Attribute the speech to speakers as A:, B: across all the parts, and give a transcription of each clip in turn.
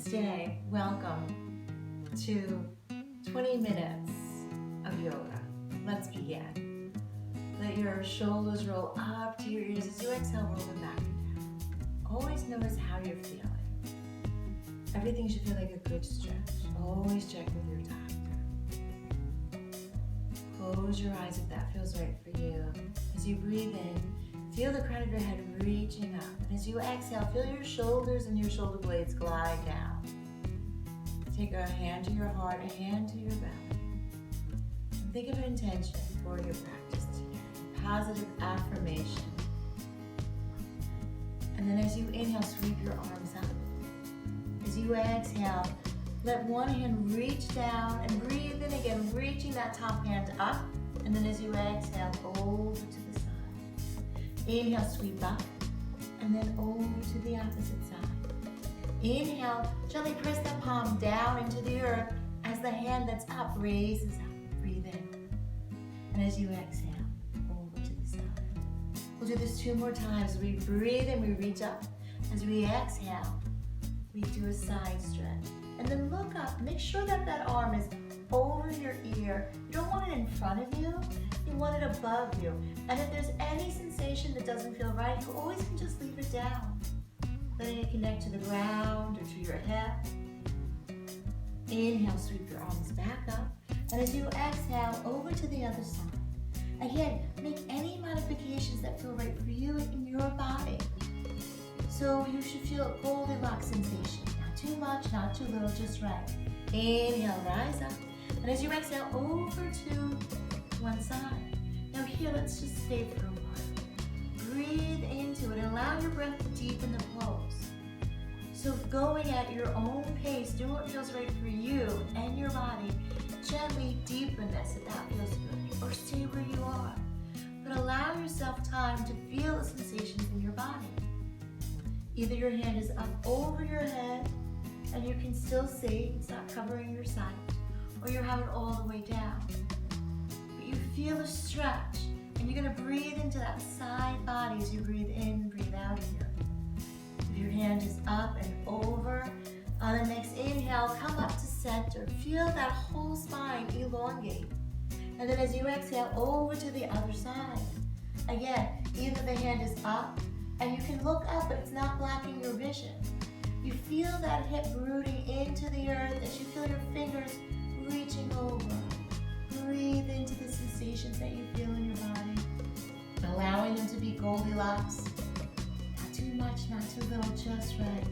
A: Namaste. Welcome to 20 minutes of yoga. Let's begin. Let your shoulders roll up to your ears as you exhale, roll them back and down. Always notice how you're feeling. Everything should feel like a good stretch. Always check with your doctor. Close your eyes if that feels right for you. As you breathe in, feel the crown of your head reaching up. And as you exhale, feel your shoulders and your shoulder blades glide down. Take a hand to your heart, a hand to your belly. And think of an intention for your practice today. Positive affirmation. And then as you inhale, sweep your arms up. As you exhale, let one hand reach down and breathe in again, reaching that top hand up. And then as you exhale, over to the side. Inhale, sweep up, and then over to the opposite side. Inhale, gently press the palm down into the earth as the hand that's up raises up. Breathe in. And as you exhale, over to the side. We'll do this 2 more times. We breathe in, we reach up. As we exhale, we do a side stretch. And then look up. Make sure that that arm is over your ear. You don't want it in front of you. You want it above you. And if there's any sensation that doesn't feel right, you always can just leave it down. Letting it connect to the ground or to your hip. Inhale, sweep your arms back up. And as you exhale, over to the other side. Again, make any modifications that feel right for you in your body. So you should feel a Goldilocks sensation. Not too much, not too little, just right. Inhale, rise up. And as you exhale, over to one side. Now here, let's just stay for a while. Breathe into it and allow your breath to deepen the pose. So going at your own pace, do what feels right for you and your body. Gently deepen this if that feels good, or stay where you are. But allow yourself time to feel the sensations in your body. Either your hand is up over your head and you can still see, it's not covering your sight, or you have it all the way down. But you feel a stretch, and you're gonna breathe into that side body as you breathe in, breathe out here. If your hand is up and over, on the next inhale, come up to center. Feel that whole spine elongate. And then as you exhale, over to the other side. Again, either the hand is up, and you can look up, but it's not blocking your vision. You feel that hip rooting into the earth as you feel your fingers reaching over. Breathe into the sensations that you feel in your body, allowing them to be Goldilocks. Not too much, not too little, just right.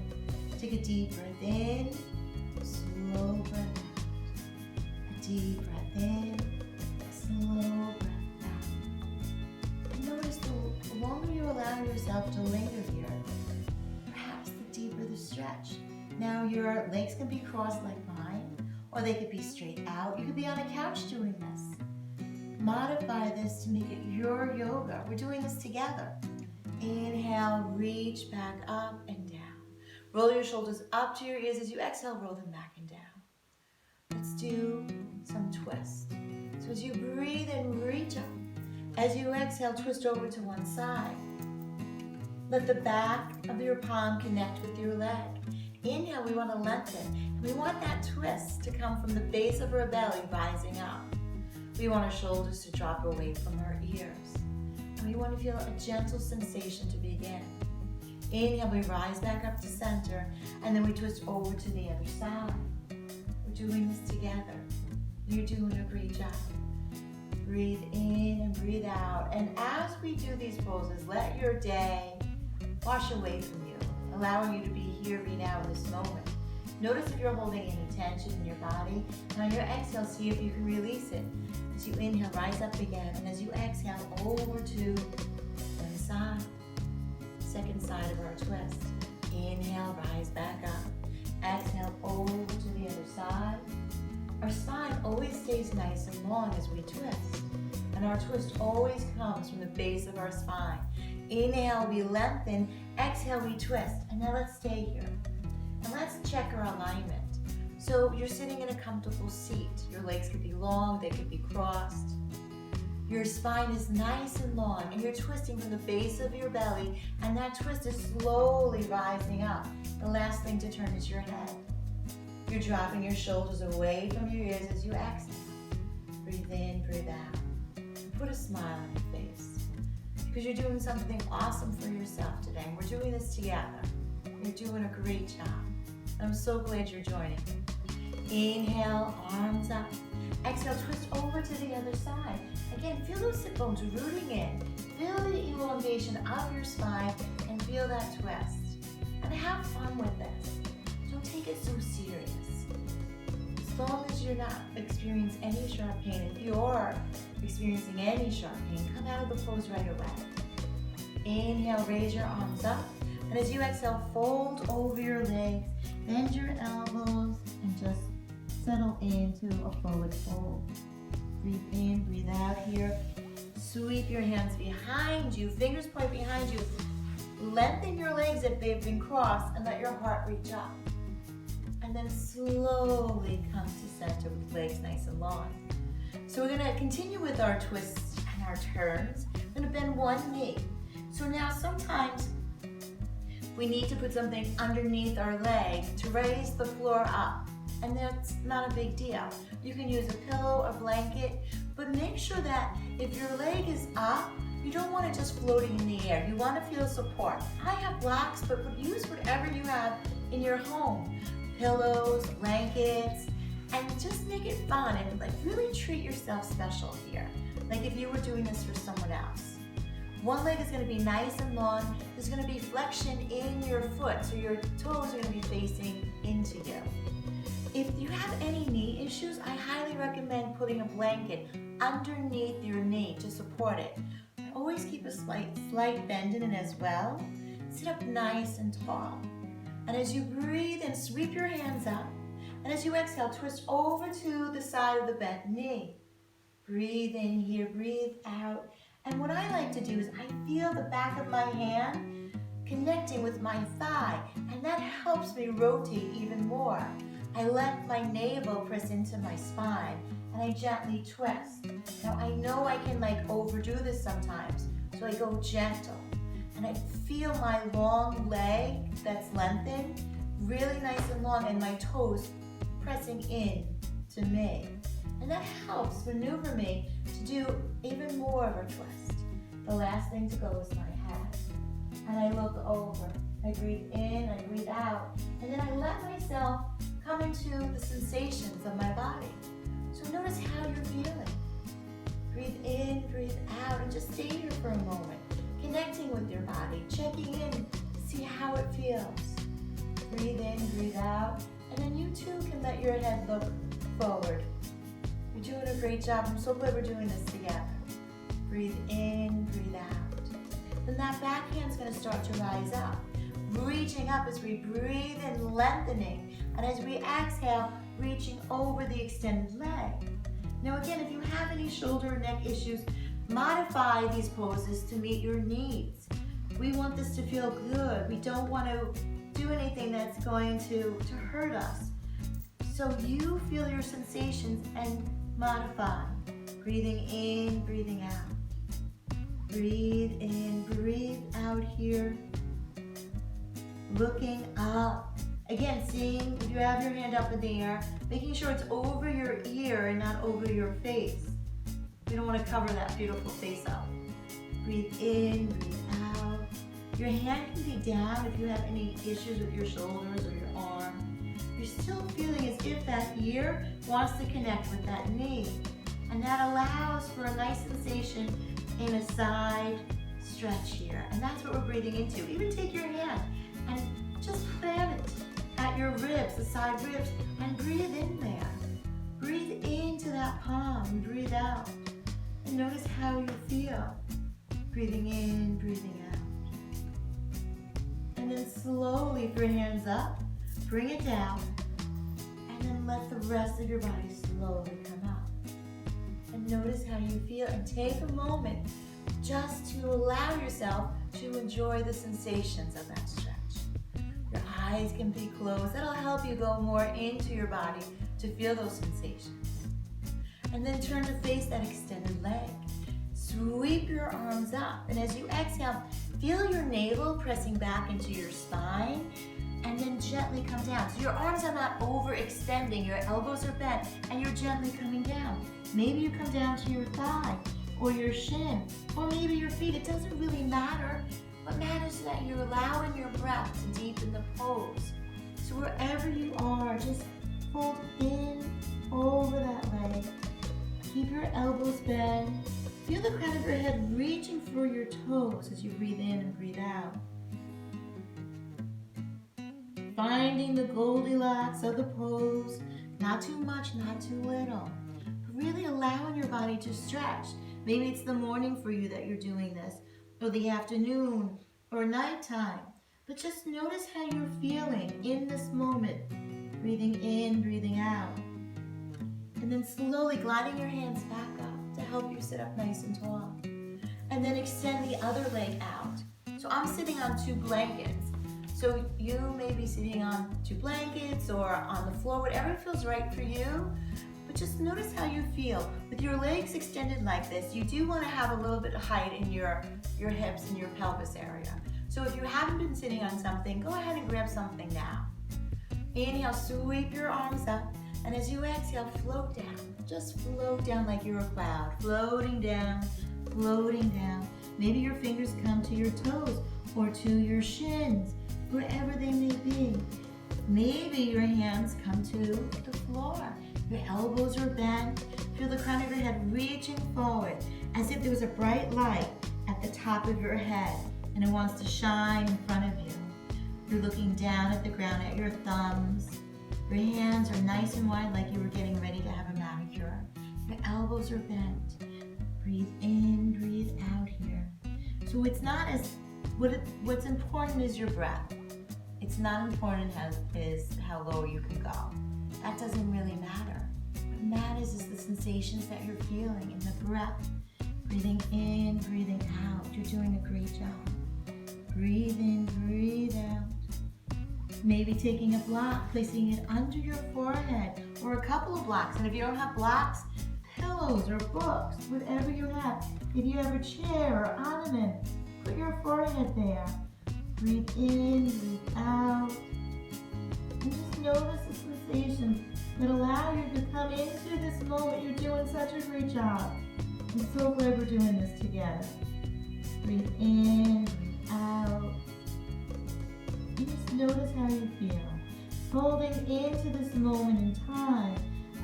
A: Take a deep breath in, slow breath out. A deep breath in, slow breath out. And notice the longer you allow yourself to linger here, perhaps the deeper the stretch. Now your legs can be crossed like mine, or they could be straight out. You could be on a couch doing this. Modify this to make it your yoga. We're doing this together. Inhale, reach back up and down. Roll your shoulders up to your ears. As you exhale, roll them back and down. Let's do some twists. So as you breathe in, reach up. As you exhale, twist over to one side. Let the back of your palm connect with your leg. Inhale, we want to lengthen. We want that twist to come from the base of our belly, rising up. We want our shoulders to drop away from our ears. And we want to feel a gentle sensation to begin. Inhale, we rise back up to center, and then we twist over to the other side. We're doing this together. You're doing a great job. Breathe in and breathe out. And as we do these poses, let your day wash away from you, allowing you to be here, be now in this moment. Notice if you're holding any tension in your body. And on your exhale, see if you can release it. As you inhale, rise up again. And as you exhale, over to one side. Second side of our twist. Inhale, rise back up. Exhale, over to the other side. Our spine always stays nice and long as we twist. And our twist always comes from the base of our spine. Inhale, we lengthen. Exhale, we twist. And now let's stay here. And let's check our alignment. So you're sitting in a comfortable seat. Your legs could be long, they could be crossed. Your spine is nice and long, and you're twisting from the base of your belly, and that twist is slowly rising up. The last thing to turn is your head. You're dropping your shoulders away from your ears as you exhale. Breathe in, breathe out. Put a smile on your face because you're doing something awesome for yourself today. And we're doing this together. You're doing a great job. I'm so glad you're joining me. Inhale, arms up. Exhale, twist over to the other side. Again, feel those sit bones rooting in. Feel the elongation of your spine and feel that twist. And have fun with it. Don't take it so serious. As long as you're not experiencing any sharp pain, if you're experiencing any sharp pain, come out of the pose right away. Inhale, raise your arms up. And as you exhale, fold over your legs, bend your elbows, and just settle into a forward fold. Breathe in, breathe out here. Sweep your hands behind you, fingers point behind you. Lengthen your legs if they've been crossed and let your heart reach up. And then slowly come to center with legs nice and long. So we're gonna continue with our twists and our turns. We're gonna bend one knee. So now sometimes we need to put something underneath our leg to raise the floor up. And that's not a big deal. You can use a pillow, a blanket, but make sure that if your leg is up, you don't want it just floating in the air. You want to feel support. I have blocks, but use whatever you have in your home. Pillows, blankets, and just make it fun and really treat yourself special here. Like if you were doing this for someone else. One leg is going to be nice and long. There's going to be flexion in your foot, so your toes are going to be facing into you. If you have any knee issues, I highly recommend putting a blanket underneath your knee to support it. Always keep a slight bend in it as well. Sit up nice and tall. And as you breathe in, sweep your hands up. And as you exhale, twist over to the side of the bent knee. Breathe in here, breathe out. And what I like to do is I feel the back of my hand connecting with my thigh, and that helps me rotate even more. I let my navel press into my spine, and I gently twist. Now I know I can overdo this sometimes, so I go gentle. And I feel my long leg that's lengthened, really nice and long, and my toes pressing in to me. And that helps maneuver me to do even more of a twist. The last thing to go is my head. And I look over. I breathe in, I breathe out. And then I let myself come into the sensations of my body. So notice how you're feeling. Breathe in, breathe out, and just stay here for a moment. Connecting with your body, checking in to see how it feels. Breathe in, breathe out. And then you too can let your head look forward. You're doing a great job. I'm so glad we're doing this together. Breathe in, breathe out. Then that back hand's going to start to rise up. Reaching up as we breathe in, lengthening. And as we exhale, reaching over the extended leg. Now again, if you have any shoulder or neck issues, modify these poses to meet your needs. We want this to feel good. We don't want to do anything that's going to hurt us. So you feel your sensations and modify. Breathing in, breathing out. Breathe in, breathe out here. Looking up. Again, seeing if you have your hand up in the air, making sure it's over your ear and not over your face. You don't want to cover that beautiful face up. Breathe in, breathe out. Your hand can be down if you have any issues with your shoulders or your arm. You're still feeling as if that ear wants to connect with that knee. And that allows for a nice sensation in a side stretch here. And that's what we're breathing into. Even take your hand and just plant it at your ribs, the side ribs, and breathe in there. Breathe into that palm and breathe out. And notice how you feel. Breathing in, breathing out. And then slowly put your hands up, bring it down, and then let the rest of your body slowly come up. And notice how you feel, and take a moment just to allow yourself to enjoy the sensations of that stretch. Your eyes can be closed. That'll help you go more into your body to feel those sensations. And then turn to face that extended leg. Sweep your arms up, and as you exhale, feel your navel pressing back into your spine, and then gently gently come down. So your arms are not overextending, your elbows are bent, and you're gently coming down. Maybe you come down to your thigh, or your shin, or maybe your feet. It doesn't really matter. What matters is that you're allowing your breath to deepen the pose. So wherever you are, just fold in over that leg. Keep your elbows bent. Feel the crown of your head reaching for your toes as you breathe in and breathe out. Finding the Goldilocks of the pose, not too much, not too little. Really allowing your body to stretch. Maybe it's the morning for you that you're doing this, or the afternoon, or nighttime. But just notice how you're feeling in this moment. Breathing in, breathing out. And then slowly gliding your hands back up to help you sit up nice and tall. And then extend the other leg out. So I'm sitting on 2 blankets. So you may be sitting on 2 blankets or on the floor, whatever feels right for you. But just notice how you feel. With your legs extended like this, you do want to have a little bit of height in your hips and your pelvis area. So if you haven't been sitting on something, go ahead and grab something now. Inhale, sweep your arms up. And as you exhale, float down. Just float down like you're a cloud. Floating down, floating down. Maybe your fingers come to your toes or to your shins, wherever they may be. Maybe your hands come to the floor. Your elbows are bent. Feel the crown of your head reaching forward as if there was a bright light at the top of your head and it wants to shine in front of you. You're looking down at the ground at your thumbs. Your hands are nice and wide like you were getting ready to have a manicure. Your elbows are bent. Breathe in, breathe out here. So it's not as, what's important is your breath. It's not important is how low you can go. That doesn't really matter. What matters is the sensations that you're feeling in the breath. Breathing in, breathing out. You're doing a great job. Breathe in, breathe out. Maybe taking a block, placing it under your forehead, or a couple of blocks. And if you don't have blocks, pillows or books, whatever you have. If you have a chair or ottoman, put your forehead there. Breathe in, breathe out. And just notice the sensations that allow you to come into this moment. You're doing such a great job. I'm so glad we're doing this together. Breathe in, breathe out. And just notice how you feel. Folding into this moment in time.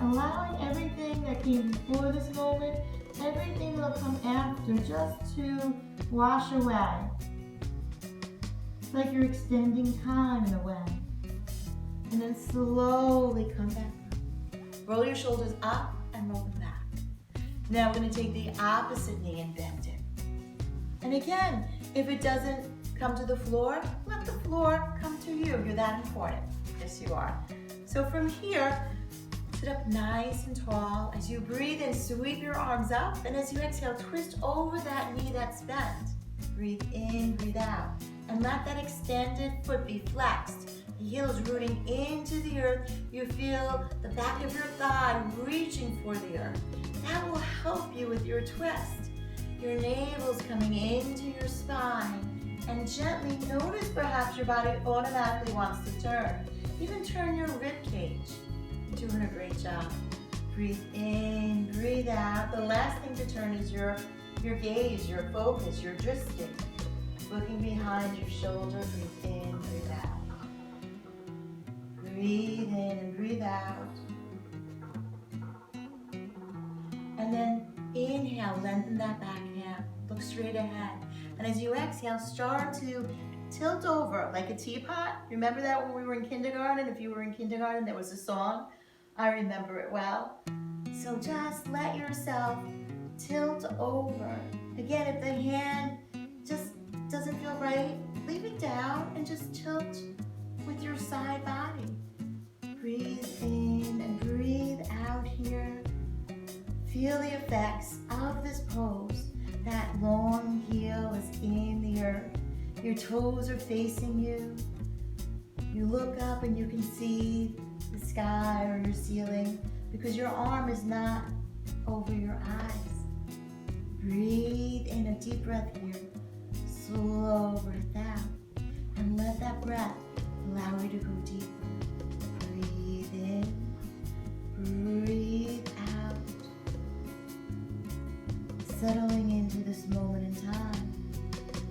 A: Allowing everything that came before this moment, everything that'll come after, just to wash away. It's like you're extending time in a way. And then slowly come back up. Roll your shoulders up and roll them back. Now we're going to take the opposite knee and bend it. And again, if it doesn't come to the floor, let the floor come to you. You're that important. Yes, you are. So from here, sit up nice and tall. As you breathe in, sweep your arms up. And as you exhale, twist over that knee that's bent. Breathe in, breathe out. And let that extended foot be flexed. The heel is rooting into the earth. You feel the back of your thigh reaching for the earth. That will help you with your twist. Your navel's coming into your spine. And gently notice perhaps your body automatically wants to turn. Even turn your rib cage. You're doing a great job. Breathe in, breathe out. The last thing to turn is your gaze, your focus, your drifting. Looking behind your shoulder, breathe in, breathe out. Breathe in and breathe out. And then inhale, lengthen that back hand. Look straight ahead. And as you exhale, start to tilt over like a teapot. Remember that when we were in kindergarten? If you were in kindergarten, there was a song. I remember it well. So just let yourself tilt over. Again, if the hand just doesn't feel right, leave it down and just tilt with your side body. Breathe in and breathe out here. Feel the effects of this pose. That long heel is in the earth. Your toes are facing you. You look up and you can see the sky or your ceiling because your arm is not over your eyes. Breathe in a deep breath here. Slow breath out. And let that breath allow allow you to go deeper. Breathe in, breathe out. Settling into this moment in time.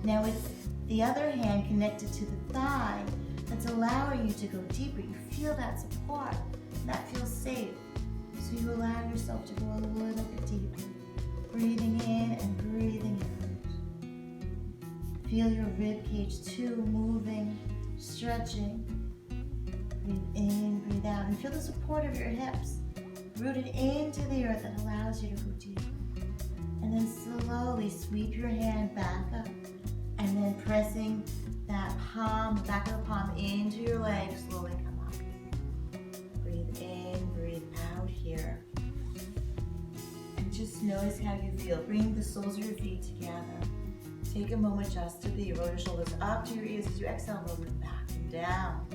A: Now it's the other hand connected to the thigh that's allowing you to go deeper. You feel that support, that feels safe. So you allow yourself to go a little bit deeper. Breathing in and breathing out. Feel your rib cage too, moving, stretching. Breathe in, breathe out. And feel the support of your hips rooted into the earth that allows you to go deeper. And then slowly sweep your hand back up. And then pressing that palm, the back of the palm into your leg, slowly come up. Breathe in, breathe out here. And just notice how you feel. Bring the soles of your feet together. Take a moment just to be. Roll your shoulders up to your ears as you exhale, roll them back and down.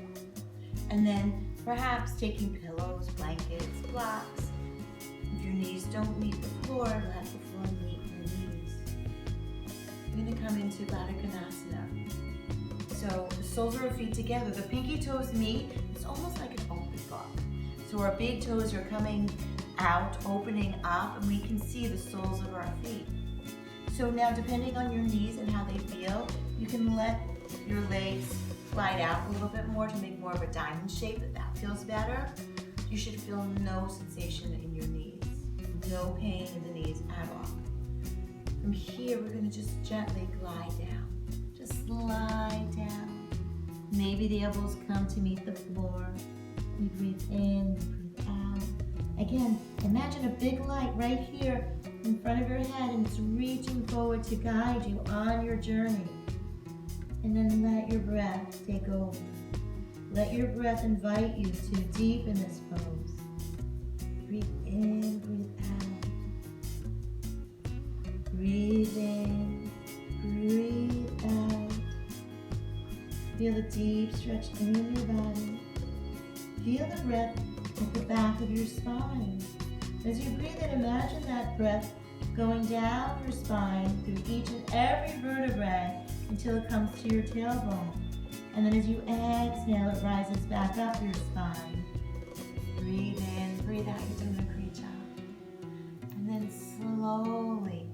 A: And then perhaps taking pillows, blankets, blocks. If your knees don't meet the floor, let the floor meet your knees. We're going to come into Baddha Konasana. So the soles of our feet together, the pinky toes meet. It's almost like an open book. So our big toes are coming out, opening up, and we can see the soles of our feet. So now, depending on your knees and how they feel, you can let your legs slide out a little bit more to make more of a diamond shape. If that feels better, you should feel no sensation in your knees, no pain in the knees at all. From here, we're going to just gently glide down. Just slide down. Maybe the elbows come to meet the floor. We breathe in, breathe out. Again, imagine a big light right here in front of your head, and it's reaching forward to guide you on your journey. And then let your breath take over. Let your breath invite you to deepen this pose. Breathe in, breathe out. Breathe in, breathe out. Feel the deep stretch in your body. Feel the breath at the back of your spine. As you breathe in, imagine that breath going down your spine through each and every vertebrae until it comes to your tailbone. And then as you exhale, it rises back up your spine. Breathe in, breathe out. You're doing a great job. And then slowly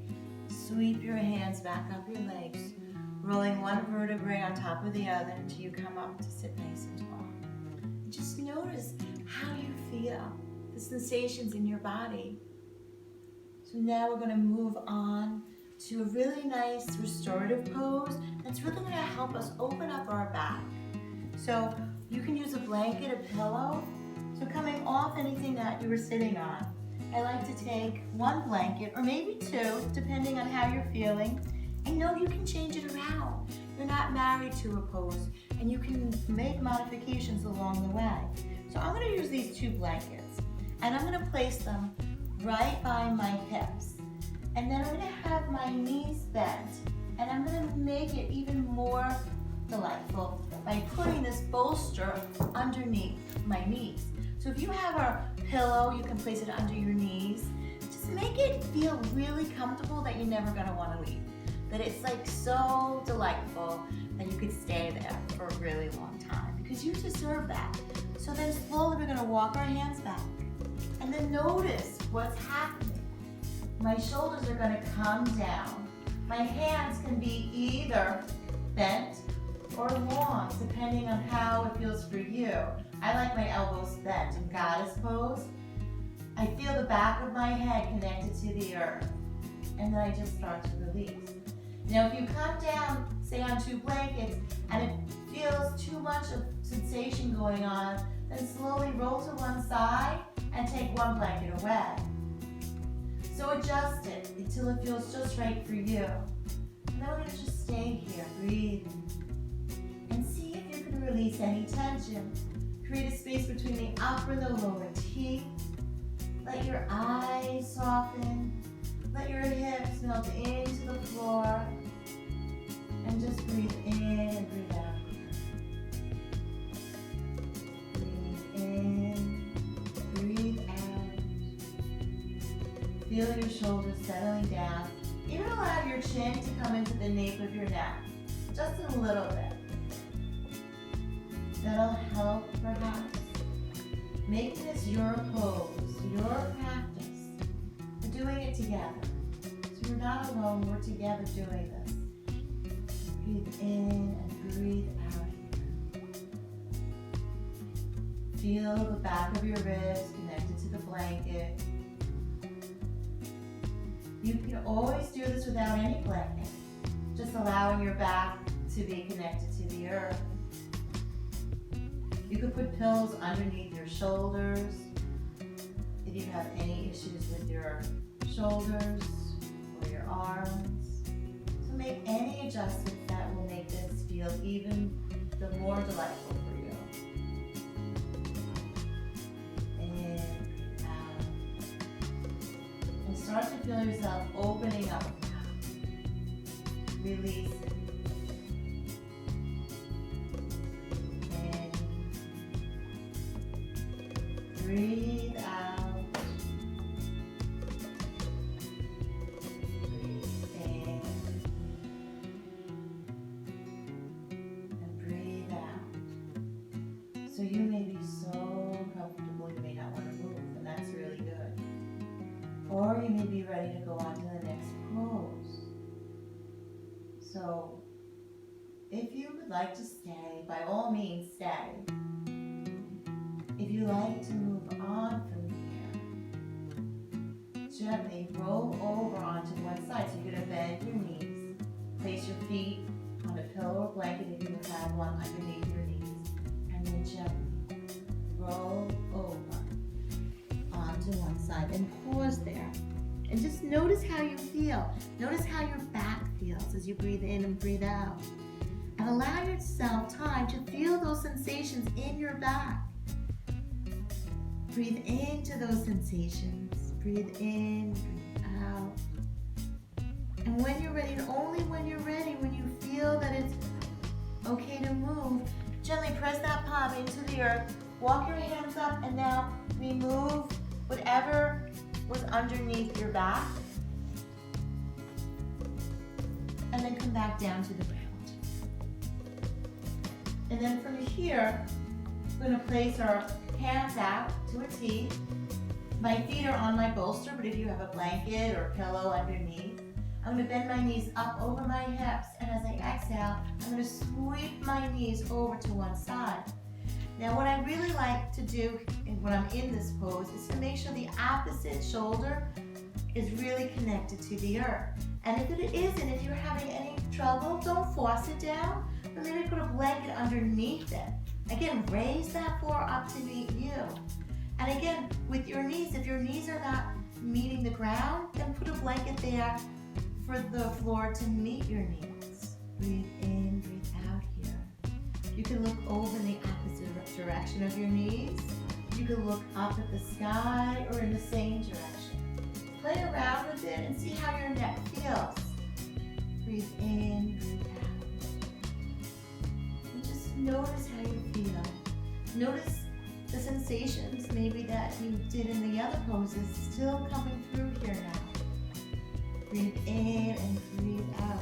A: sweep your hands back up your legs, rolling one vertebrae on top of the other until you come up to sit nice and tall. And just notice how you feel, the sensations in your body. So now we're going to move on to a really nice restorative pose that's really going to help us open up our back. So you can use a blanket, a pillow. So coming off anything that you were sitting on, I like to take one blanket or maybe two, depending on how you're feeling. And know you can change it around. You're not married to a pose, and you can make modifications along the way. So I'm going to use these two blankets, and I'm going to place them right by my hips. And then I'm going to have my knees bent, and I'm going to make it even more delightful by putting this bolster underneath my knees. So if you have a pillow, you can place it under your knees. Just make it feel really comfortable that you're never going to want to leave. That it's like so delightful that you could stay there for a really long time, because you deserve that. So then slowly we're going to walk our hands back, and then notice what's happening. My shoulders are going to come down. My hands can be either bent or long, depending on how it feels for you. I like my elbows bent in goddess pose. I feel the back of my head connected to the earth, and then I just start to release. Now, if you come down, say on two blankets, and it feels too much of sensation going on, then slowly roll to one side and take one blanket away. So adjust it until it feels just right for you. And then we're going to just stay here, breathing, and see if you can release any tension. Create a space between the upper and the lower teeth. Let your eyes soften. Let your hips melt into the floor. And just breathe in and breathe out. Breathe in, breathe out. Feel your shoulders settling down. Even allow your chin to come into the nape of your neck, just a little bit. that'll help perhaps. Making this your pose, your practice. We're doing it together. So you're not alone, we're together doing this. Breathe in and breathe out here. Feel the back of your ribs connected to the blanket. You can always do this without any blanket, just allowing your back to be connected to the earth. You could put pillows underneath your shoulders if you have any issues with your shoulders or your arms. So make any adjustments that will make this feel even the more delightful for you. In, out. And start to feel yourself opening up. Release it. Breathe out. Breathe in. And breathe out. So you may be so comfortable you may not want to move, and that's really good. Or you may be ready to go on to the next pose. So if you would like to stay, by all means stay. If you like to move on from here, gently roll over onto one side. So you're going to bend your knees. Place your feet on a pillow or blanket if you have one underneath your knees. And then gently roll over onto one side and pause there. And just notice how you feel. Notice how your back feels as you breathe in and breathe out. And allow yourself time to feel those sensations in your back. Breathe into those sensations. Breathe in, breathe out. And when you're ready, and only when you're ready, when you feel that it's okay to move, gently press that palm into the earth. Walk your hands up and now remove whatever was underneath your back. And then come back down to the ground. And then from here, we're going to place our hands out to a T. My feet are on my bolster, but if you have a blanket or a pillow underneath, I'm going to bend my knees up over my hips, and as I exhale, I'm going to sweep my knees over to one side. Now what I really like to do when I'm in this pose is to make sure the opposite shoulder is really connected to the earth. And if it isn't, if you're having any trouble, don't force it down, but maybe put a blanket underneath it. Again, raise that floor up to meet you. And again, with your knees, if your knees are not meeting the ground, then put a blanket there for the floor to meet your knees. Breathe in, breathe out here. You can look over in the opposite direction of your knees. You can look up at the sky or in the same direction. Play around with it and see how your neck feels. Breathe in, breathe out. And just notice how you feel. Notice the sensations maybe that you did in the other poses still coming through here now. Breathe in and breathe out.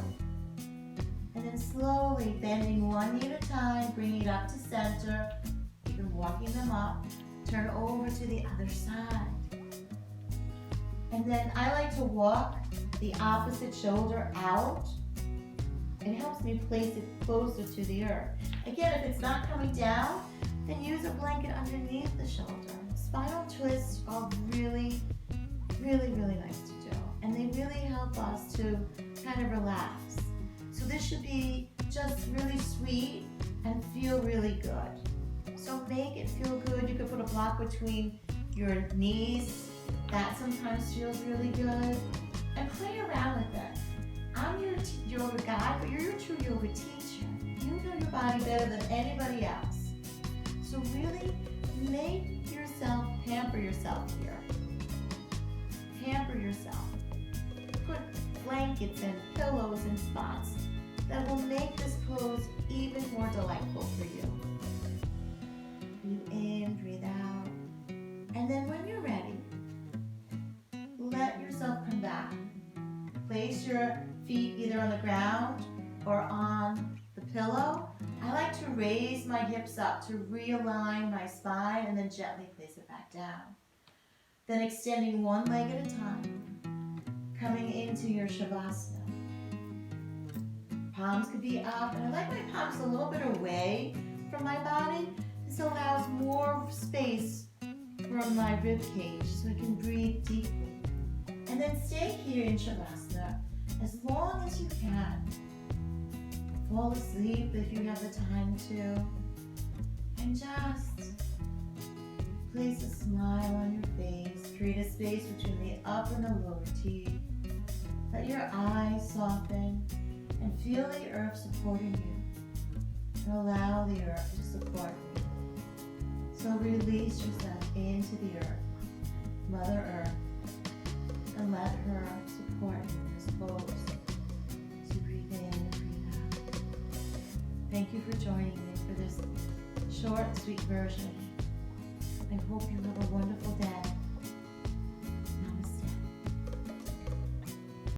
A: And then slowly bending one knee at a time, bringing it up to center. Even walking them up. Turn over to the other side. And then I like to walk the opposite shoulder out. It helps me place it closer to the earth. Again, if it's not coming down, then use a blanket underneath the shoulder. Spinal twists are really, really, really nice to do. And they really help us to kind of relax. So this should be just really sweet and feel really good. So make it feel good. You could put a block between your knees. That sometimes feels really good. And play around with it. I'm your yoga guide, but you're your true yoga teacher. You know your body better than anybody else. So really make yourself, pamper yourself here. Pamper yourself. Put blankets and pillows and spots that will make this pose even more delightful for you. Breathe in, breathe out. And then when you're ready, let yourself come back. Place your feet either on the ground or on the pillow. I like to raise my hips up to realign my spine and then gently place it back down. Then extending one leg at a time, coming into your Shavasana. Palms could be up, and I like my palms a little bit away from my body. This allows more space from my rib cage so I can breathe deeply. And then stay here in Shavasana as long as you can. Fall asleep if you have the time to. And just place a smile on your face. Create a space between the upper and the lower teeth. Let your eyes soften and feel the earth supporting you. And allow the earth to support you. So release yourself into the earth, Mother Earth, and let her support you in this pose. So breathe in and breathe out. Thank you for joining me for this short, sweet version. I hope you will